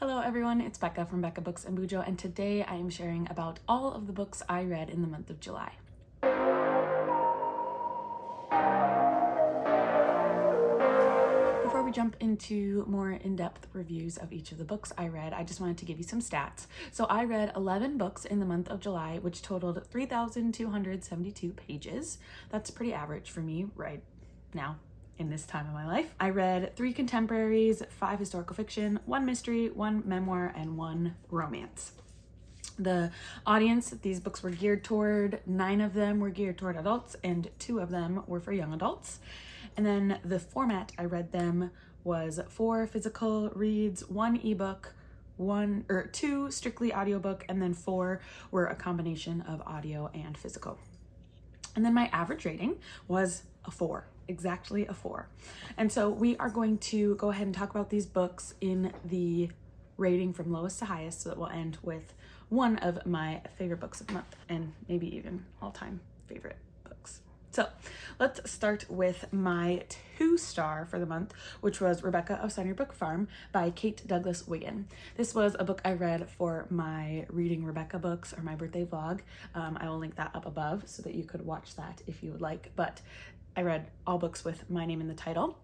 Hello everyone, it's Becca from Becca Books and Bujo, and today I am sharing about all of the books I read in the month of July. Before we jump into more in-depth reviews of each of the books I read, I just wanted to give you some stats. So I read 11 books in the month of July, which totaled 3,272 pages. That's pretty average for me right now in this time of my life. I read 3 contemporaries, 5 historical fiction, 1 mystery, 1 memoir, and 1 romance. The audience that these books were geared toward, 9 of them were geared toward adults and 2 of them were for young adults. And then the format I read them was 4 physical reads, 1 ebook, 2 strictly audiobook, and then 4 were a combination of audio and physical. And then my average rating was a 4. Exactly a 4. And so we are going to go ahead and talk about these books in the rating from lowest to highest, so that we'll end with one of my favorite books of the month and maybe even all-time favorite books. So let's start with my 2-star for the month, which was Rebecca of Sunnybrook Farm by Kate Douglas Wiggin. This was a book I read for my Reading Rebecca books, or my birthday vlog. I will link that up above so that you could watch that if you would like, but I read all books with my name in the title,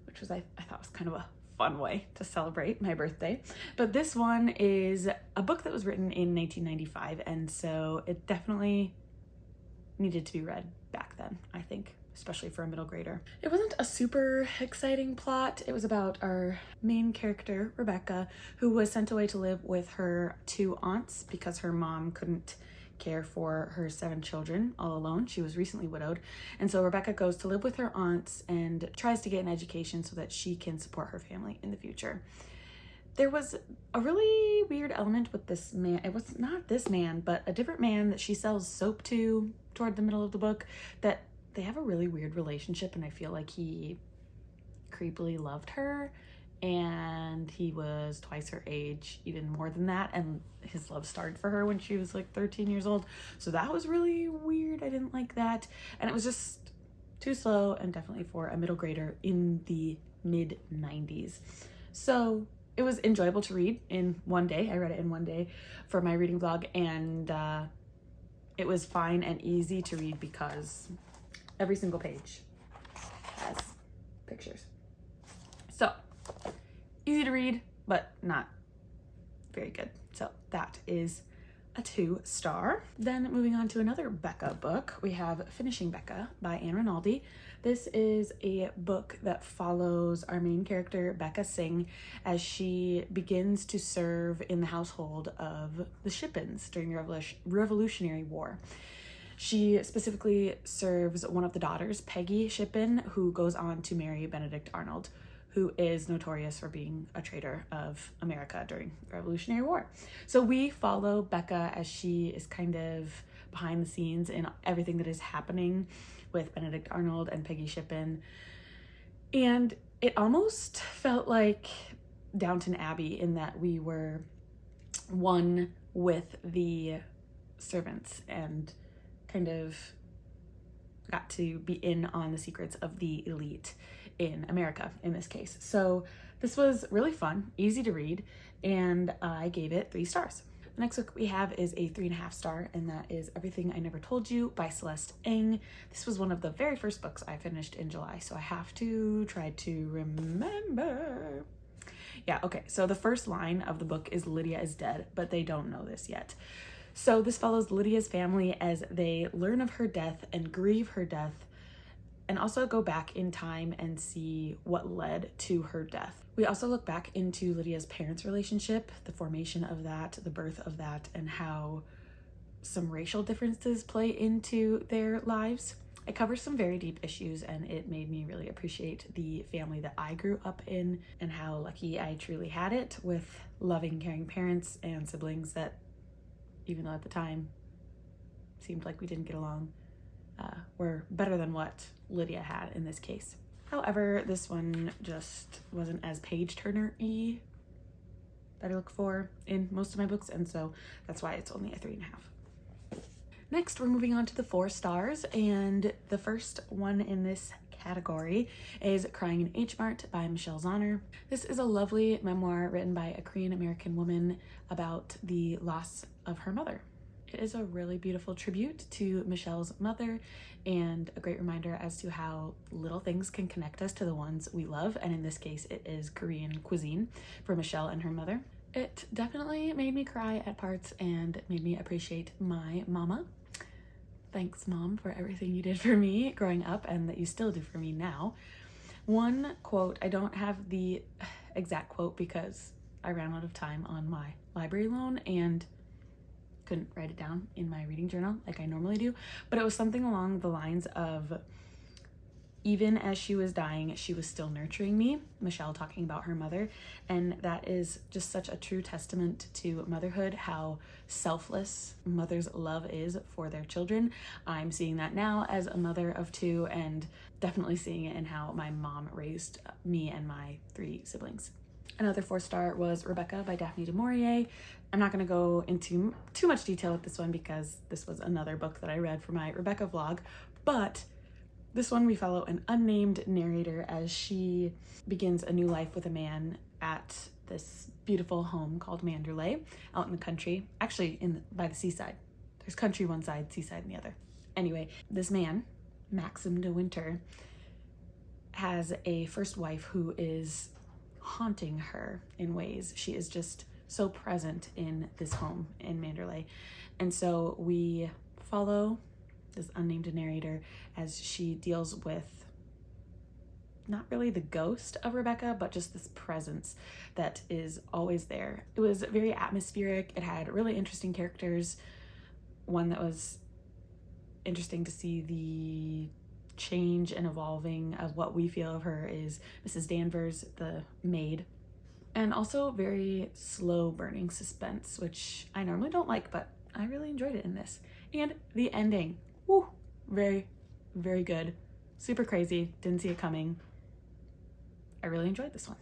which was I thought was kind of a fun way to celebrate my birthday. But this one is a book that was written in 1995, and so it definitely needed to be read back then, I think, especially for a middle grader. It wasn't a super exciting plot. It was about our main character, Rebecca, who was sent away to live with her 2 aunts because her mom couldn't care for her 7 children all alone. She was recently widowed. And so Rebecca goes to live with her aunts and tries to get an education so that she can support her family in the future. There was a really weird element with this man. It was not this man, but a different man that she sells soap to toward the middle of the book, that they have a really weird relationship, and I feel like he creepily loved her, and he was twice her age, even more than that, and his love started for her when she was like 13 years old. So that was really weird. I didn't like that, and it was just too slow, and definitely for a middle grader in the mid-90s. So it was enjoyable to read in one day. I read it in one day for my reading vlog, and it was fine and easy to read because every single page has pictures. So easy to read, but not very good. So that is a 2-star. Then moving on to another Becca book, we have Finishing Becca by Anne Rinaldi. This is a book that follows our main character, Becca Singh, as she begins to serve in the household of the Shippens during the Revolutionary War. She specifically serves one of the daughters, Peggy Shippen, who goes on to marry Benedict Arnold, who is notorious for being a traitor of America during the Revolutionary War. So we follow Becca as she is kind of behind the scenes in everything that is happening with Benedict Arnold and Peggy Shippen. And it almost felt like Downton Abbey in that we were one with the servants and kind of got to be in on the secrets of the elite in America in this case. So this was really fun, easy to read, and I gave it 3 stars. The next book we have is a 3.5 star, and that is Everything I Never Told You by Celeste Ng. This was one of the very first books I finished in July, so I have to try to remember. Yeah, okay, so the first line of the book is Lydia is dead, but they don't know this yet. So this follows Lydia's family as they learn of her death and grieve her death, and also go back in time and see what led to her death. We also look back into Lydia's parents' relationship, the formation of that, the birth of that, and how some racial differences play into their lives. It covers some very deep issues, and it made me really appreciate the family that I grew up in and how lucky I truly had it with loving, caring parents and siblings that, even though at the time seemed like we didn't get along, were better than what Lydia had in this case. However, this one just wasn't as page-turner-y that I look for in most of my books, and so that's why it's only a 3.5. Next, we're moving on to the 4 stars, and the first one in this category is Crying in H Mart by Michelle Zauner. This is a lovely memoir written by a Korean American woman about the loss of her mother. It is a really beautiful tribute to Michelle's mother and a great reminder as to how little things can connect us to the ones we love, and in this case it is Korean cuisine for Michelle and her mother. It definitely made me cry at parts and made me appreciate my mama. Thanks, Mom, for everything you did for me growing up and that you still do for me now. One quote, I don't have the exact quote because I ran out of time on my library loan and couldn't write it down in my reading journal like I normally do, but it was something along the lines of, even as she was dying, she was still nurturing me, Michelle talking about her mother, and that is just such a true testament to motherhood, how selfless mothers' love is for their children. I'm seeing that now as a mother of two, and definitely seeing it in how my mom raised me and my 3 siblings. Another 4-star was Rebecca by Daphne du Maurier. I'm not going to go into too much detail with this one because this was another book that I read for my Rebecca vlog, but this one we follow an unnamed narrator as she begins a new life with a man at this beautiful home called Manderley out in the country, actually by the seaside. There's country one side, seaside on the other. Anyway, this man, Maxim de Winter, has a first wife who is haunting her in ways. She is just so present in this home in Manderley. And so we follow this unnamed narrator as she deals with not really the ghost of Rebecca, but just this presence that is always there. It was very atmospheric. It had really interesting characters. One that was interesting to see the change and evolving of what we feel of her is Mrs. Danvers, the maid. And also very slow burning suspense, which I normally don't like, but I really enjoyed it in this. And the ending, woo, very, very good. Super crazy, didn't see it coming. I really enjoyed this one.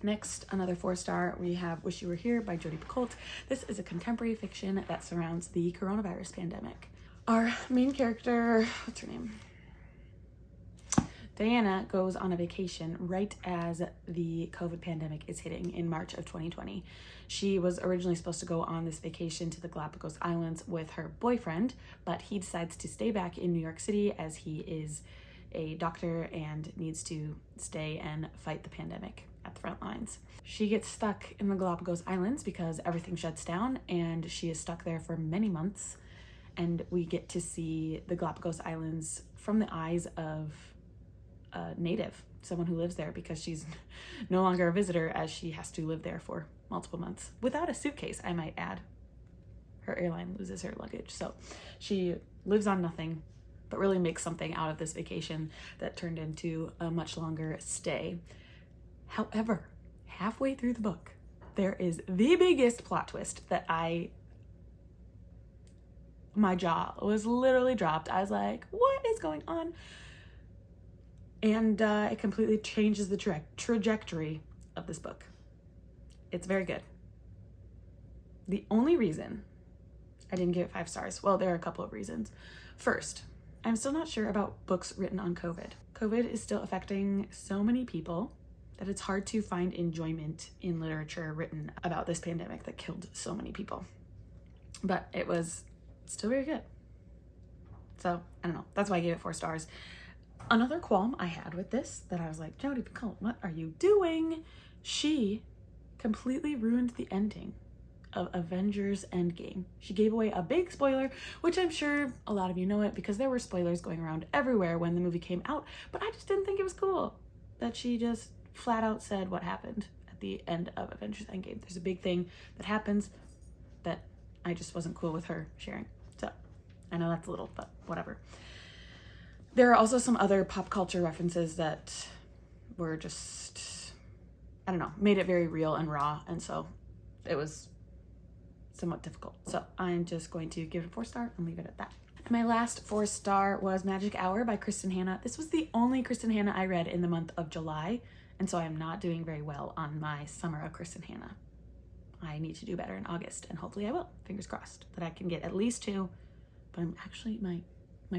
Next, another 4-star, we have Wish You Were Here by Jodi Picoult. This is a contemporary fiction that surrounds the coronavirus pandemic. Our main character, what's her name? Diana goes on a vacation right as the COVID pandemic is hitting in March of 2020. She was originally supposed to go on this vacation to the Galapagos Islands with her boyfriend, but he decides to stay back in New York City as he is a doctor and needs to stay and fight the pandemic at the front lines. She gets stuck in the Galapagos Islands because everything shuts down, and she is stuck there for many months. And we get to see the Galapagos Islands from the eyes of a native, someone who lives there, because she's no longer a visitor as she has to live there for multiple months without a suitcase, I might add. Her airline loses her luggage, so she lives on nothing, but really makes something out of this vacation that turned into a much longer stay. However, halfway through the book, there is the biggest plot twist that my jaw was literally dropped. I was like, what is going on? And it completely changes the trajectory of this book. It's very good. The only reason I didn't give it 5 stars, well, there are a couple of reasons. First, I'm still not sure about books written on COVID. COVID is still affecting so many people that it's hard to find enjoyment in literature written about this pandemic that killed so many people. But it was still very good. So, I don't know. That's why I gave it 4 stars. Another qualm I had with this, that I was like, Jodi Picoult, what are you doing? She completely ruined the ending of Avengers Endgame. She gave away a big spoiler, which I'm sure a lot of you know it because there were spoilers going around everywhere when the movie came out, but I just didn't think it was cool that she just flat out said what happened at the end of Avengers Endgame. There's a big thing that happens that I just wasn't cool with her sharing. So I know that's a little, but whatever. There are also some other pop culture references that were just, I don't know, made it very real and raw, and so it was somewhat difficult. So I'm just going to give it a 4 star and leave it at that. And my last 4 star was Magic Hour by Kristen Hanna. This was the only Kristen Hanna I read in the month of July, and so I'm not doing very well on my summer of Kristen Hanna. I need to do better in August, and hopefully I will. Fingers crossed that I can get at least 2, but I'm actually, my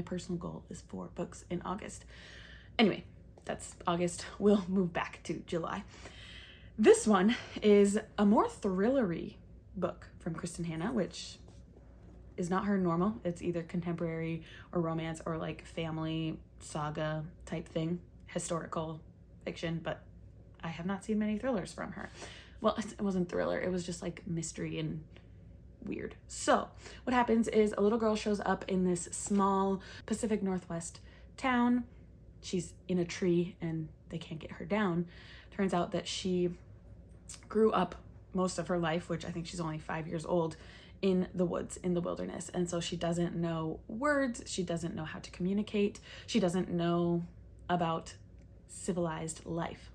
personal goal is 4 books in August. Anyway, that's August. We'll move back to July. This one is a more thrillery book from Kristen Hanna, which is not her normal. It's either contemporary or romance or like family saga type thing, historical fiction, but I have not seen many thrillers from her. Well, it wasn't thriller, it was just like mystery and weird. So what happens is a little girl shows up in this small Pacific Northwest town. She's in a tree and they can't get her down. Turns out that she grew up most of her life, which I think she's only 5 years old, in the woods, in the wilderness. And so she doesn't know words. She doesn't know how to communicate. She doesn't know about civilized life.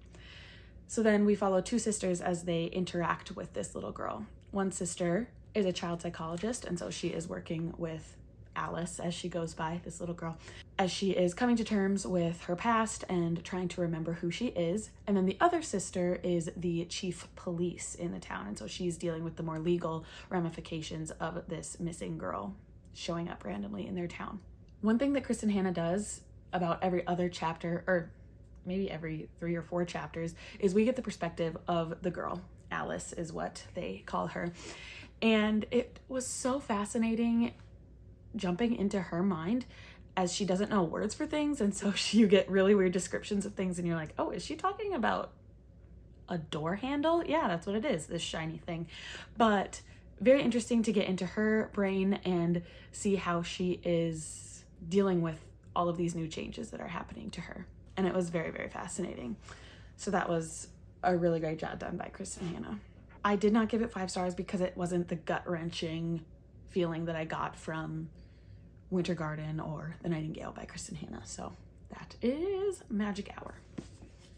So then we follow two sisters as they interact with this little girl. One sister is a child psychologist, and so she is working with Alice as she goes by, this little girl, as she is coming to terms with her past and trying to remember who she is. And then the other sister is the chief police in the town, and so she's dealing with the more legal ramifications of this missing girl showing up randomly in their town. One thing that Kristen Hanna does about every other chapter, or maybe every 3 or 4 chapters, is we get the perspective of the girl. Alice is what they call her. And it was so fascinating jumping into her mind, as she doesn't know words for things, and so you get really weird descriptions of things and you're like, oh, is she talking about a door handle? Yeah, that's what it is, this shiny thing. But very interesting to get into her brain and see how she is dealing with all of these new changes that are happening to her. And it was very, very fascinating. So that was a really great job done by Kristen Hanna. I did not give it 5 stars because it wasn't the gut-wrenching feeling that I got from Winter Garden or The Nightingale by Kristen Hanna. So that is Magic Hour.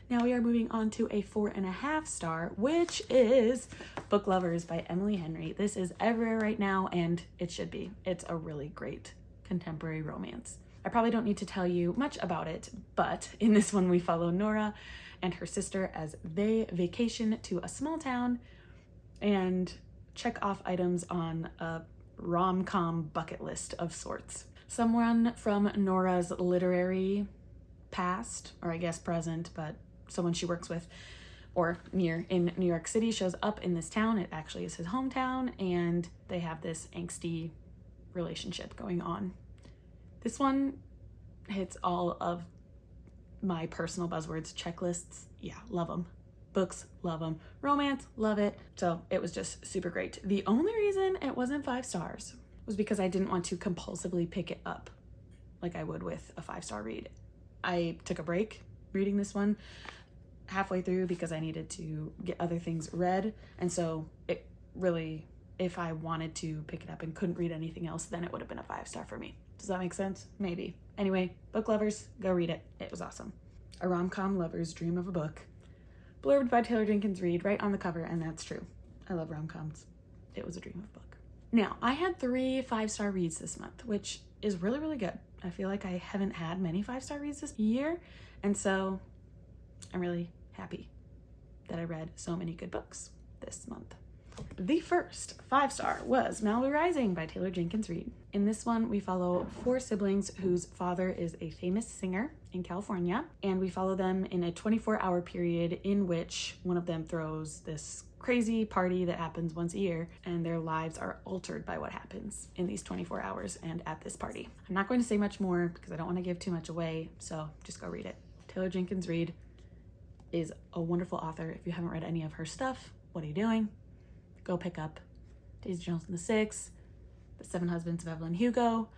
Now we are moving on to a 4.5 star, which is Book Lovers by Emily Henry. This is everywhere right now, and it should be. It's a really great contemporary romance. I probably don't need to tell you much about it, but in this one we follow Nora and her sister as they vacation to a small town and check off items on a rom-com bucket list of sorts. Someone from Nora's literary past, or I guess present, but someone she works with or near in New York City shows up in this town. It actually is his hometown, and they have this angsty relationship going on. This one hits all of my personal buzzwords, checklists. Yeah, love them. Books, love them. Romance, love it. So it was just super great. The only reason it wasn't 5 stars was because I didn't want to compulsively pick it up like I would with a 5-star read. I took a break reading this one halfway through because I needed to get other things read. And so it really, if I wanted to pick it up and couldn't read anything else, then it would have been a 5-star for me. Does that make sense? Maybe. Anyway, book lovers, go read it. It was awesome. A rom-com lover's dream of a book. Blurbed by Taylor Jenkins Reid, right on the cover, and that's true. I love rom-coms. It was a dream of a book. Now, I had 3 5-star reads this month, which is really, really good. I feel like I haven't had many 5-star reads this year, and so I'm really happy that I read so many good books this month. The first 5-star was Malibu Rising by Taylor Jenkins Reid. In this one, we follow 4 siblings whose father is a famous singer in California, and we follow them in a 24-hour period in which one of them throws this crazy party that happens once a year, and their lives are altered by what happens in these 24 hours and at this party. I'm not going to say much more because I don't want to give too much away, so just go read it. Taylor Jenkins Reid is a wonderful author. If you haven't read any of her stuff, what are you doing? Go pick up Daisy Jones and the Six, The 7 Husbands of Evelyn Hugo.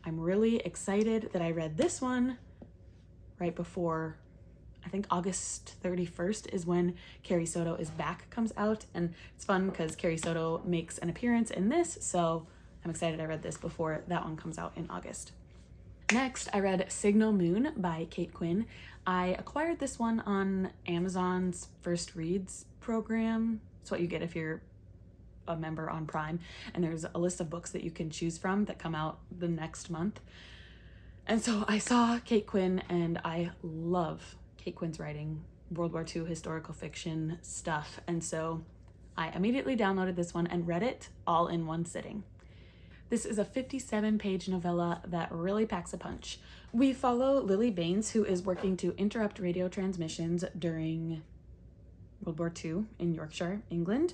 I'm really excited that I read this one right before, I think August 31st is when Carrie Soto is Back comes out, and it's fun because Carrie Soto makes an appearance in this, so I'm excited I read this before that one comes out in August. Next, I read Signal Moon by Kate Quinn. I acquired this one on Amazon's First Reads program. It's what you get if you're a member on Prime, and there's a list of books that you can choose from that come out the next month. And so I saw Kate Quinn, and I love Kate Quinn's writing, World War II historical fiction stuff, and so I immediately downloaded this one and read it all in one sitting. This is a 57-page novella that really packs a punch. We follow Lily Baines, who is working to interrupt radio transmissions during World War II in Yorkshire, England.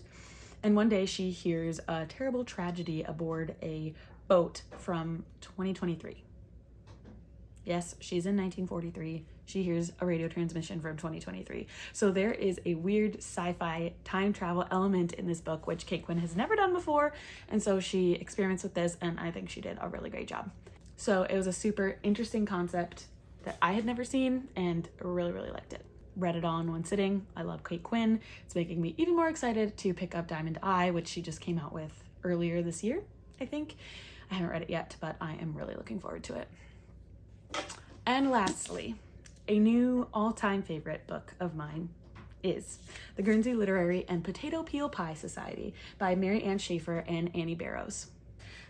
And one day she hears a terrible tragedy aboard a boat from 2023. Yes, she's in 1943. She hears a radio transmission from 2023. So there is a weird sci-fi time travel element in this book, which Kate Quinn has never done before. And so she experiments with this, and I think she did a really great job. So it was a super interesting concept that I had never seen and really, really liked it. Read it all in one sitting. I love Kate Quinn. It's making me even more excited to pick up Diamond Eye, which she just came out with earlier this year, I think. I haven't read it yet, but I am really looking forward to it. And lastly, a new all-time favorite book of mine is The Guernsey Literary and Potato Peel Pie Society by Mary Ann Schaefer and Annie Barrows.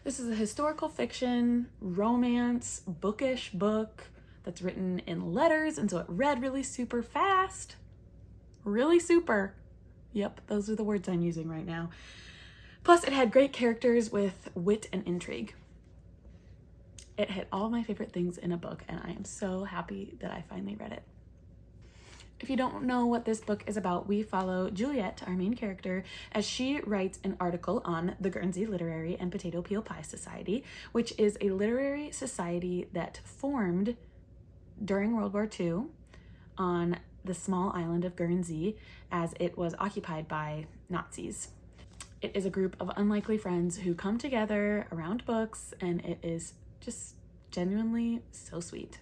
This is a historical fiction, romance, bookish book that's written in letters, and so it read really super fast. Really super. Yep, those are the words I'm using right now. Plus, it had great characters with wit and intrigue. It hit all my favorite things in a book, and I am so happy that I finally read it. If you don't know what this book is about, we follow Juliet, our main character, as she writes an article on the Guernsey Literary and Potato Peel Pie Society, which is a literary society that formed during World War II on the small island of Guernsey as it was occupied by Nazis. It is a group of unlikely friends who come together around books, and it is just genuinely so sweet.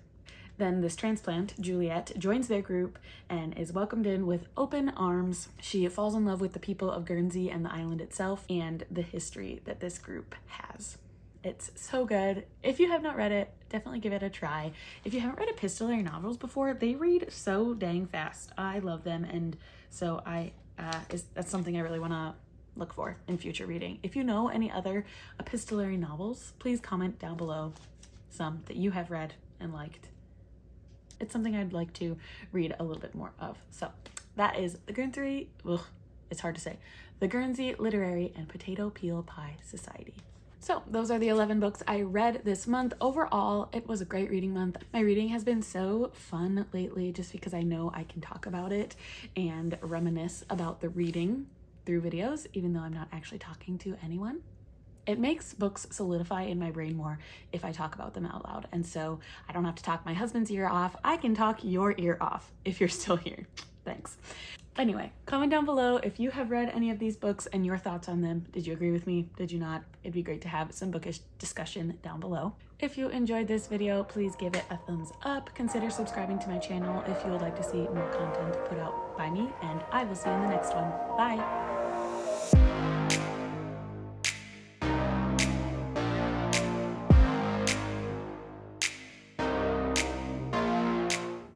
Then this transplant, Juliet, joins their group and is welcomed in with open arms. She falls in love with the people of Guernsey and the island itself and the history that this group has. It's so good. If you have not read it, definitely give it a try. If you haven't read epistolary novels before, they read so dang fast. I love them, and so that's something I really want to look for in future reading. If you know any other epistolary novels, please comment down below some that you have read and liked. It's something I'd like to read a little bit more of. So that is the Guernsey, it's hard to say, the Guernsey Literary and Potato Peel Pie Society. So those are the 11 books I read this month. Overall, it was a great reading month. My reading has been so fun lately just because I know I can talk about it and reminisce about the reading through videos, even though I'm not actually talking to anyone. It makes books solidify in my brain more if I talk about them out loud. And so I don't have to talk my husband's ear off. I can talk your ear off if you're still here. Thanks. Anyway, comment down below if you have read any of these books and your thoughts on them. Did you agree with me? Did you not? It'd be great to have some bookish discussion down below. If you enjoyed this video, please give it a thumbs up. Consider subscribing to my channel if you would like to see more content put out by me, and I will see you in the next one. Bye!